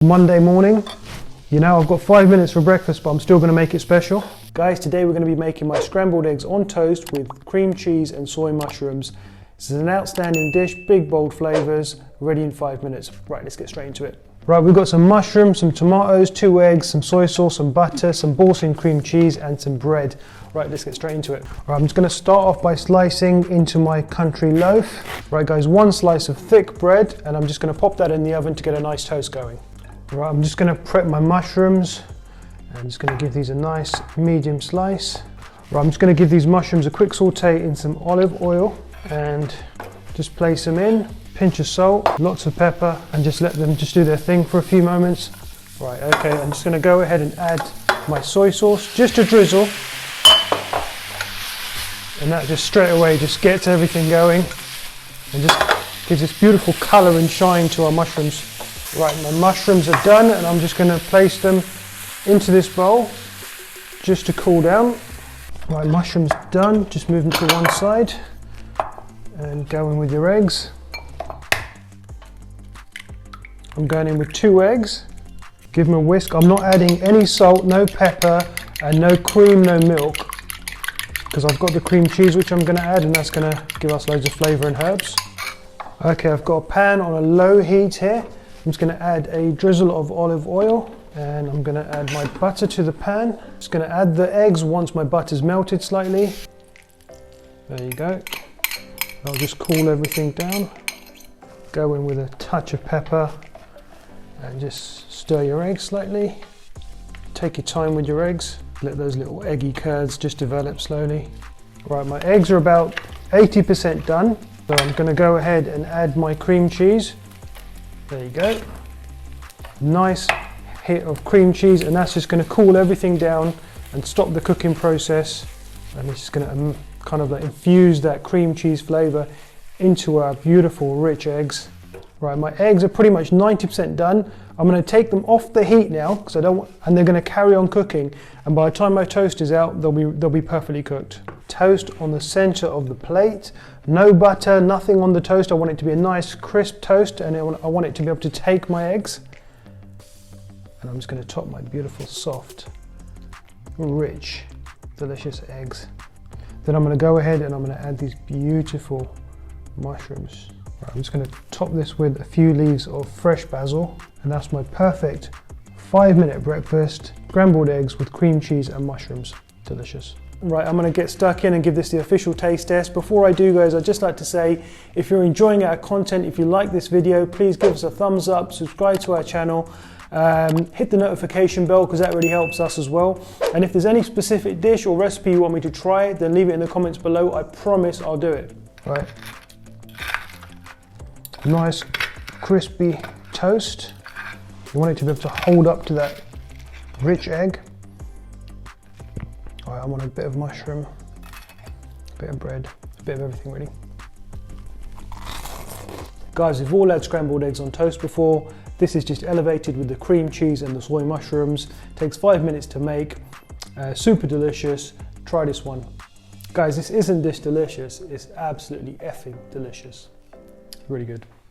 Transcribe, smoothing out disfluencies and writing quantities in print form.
Monday morning. You know, I've got 5 minutes for breakfast, but I'm still going to make it special. Guys, today we're going to be making my scrambled eggs on toast with cream cheese and soy mushrooms. This is an outstanding dish, big bold flavours, ready in 5 minutes. Right, let's get straight into it. Right, we've got some mushrooms, some tomatoes, 2 eggs, some soy sauce, some butter, some Boursin cream cheese and some bread. Right, let's get straight into it. Right, I'm just going to start off by slicing into my country loaf. Right guys, 1 slice of thick bread, and I'm just going to pop that in the oven to get a nice toast going. Right, I'm just going to prep my mushrooms. I'm just going to give these a nice medium slice. Right, I'm just going to give these mushrooms a quick saute in some olive oil and just place them in. Pinch of salt, lots of pepper, and just let them just do their thing for a few moments. Right, okay, I'm just going to go ahead and add my soy sauce, just a drizzle. And that just straight away just gets everything going and just gives this beautiful colour and shine to our mushrooms. Right, my mushrooms are done, and I'm just going to place them into this bowl just to cool down. Right, mushrooms done, just move them to one side and go in with your eggs. I'm going in with 2 eggs. Give them a whisk. I'm not adding any salt, no pepper, and no cream, no milk, because I've got the cream cheese which I'm going to add, and that's going to give us loads of flavour and herbs. Okay, I've got a pan on a low heat here. I'm just going to add a drizzle of olive oil, and I'm going to add my butter to the pan. Just going to add the eggs once my butter's melted slightly. There you go. I'll just cool everything down. Go in with a touch of pepper and just stir your eggs slightly. Take your time with your eggs. Let those little eggy curds just develop slowly. Right, my eggs are about 80% done. So I'm going to go ahead and add my cream cheese. There you go. Nice hit of cream cheese, and that's just going to cool everything down and stop the cooking process. And it's just going to kind of like infuse that cream cheese flavour into our beautiful rich eggs. Right, my eggs are pretty much 90% done. I'm going to take them off the heat now because and they're going to carry on cooking. And by the time my toast is out, they'll be perfectly cooked. Toast on the centre of the plate. No butter, nothing on the toast. I want it to be a nice crisp toast, and I want it to be able to take my eggs. And I'm just going to top my beautiful, soft, rich, delicious eggs. Then I'm going to go ahead and I'm going to add these beautiful mushrooms. Right, I'm just going to top this with a few leaves of fresh basil, and that's my perfect 5-minute breakfast, scrambled eggs with cream cheese and mushrooms. Delicious. Right, I'm going to get stuck in and give this the official taste test. Before I do, guys, I'd just like to say, if you're enjoying our content, if you like this video, please give us a thumbs up, subscribe to our channel, hit the notification bell because that really helps us as well. And if there's any specific dish or recipe you want me to try, then leave it in the comments below. I promise I'll do it. Right. Nice crispy toast. You want it to be able to hold up to that rich egg. All right, I want a bit of mushroom, a bit of bread, a bit of everything really. Guys, we've all had scrambled eggs on toast before. This is just elevated with the cream cheese and the soy mushrooms. Takes 5 minutes to make. Super delicious. Try this one. Guys, this isn't just delicious, it's absolutely effing delicious. Really good.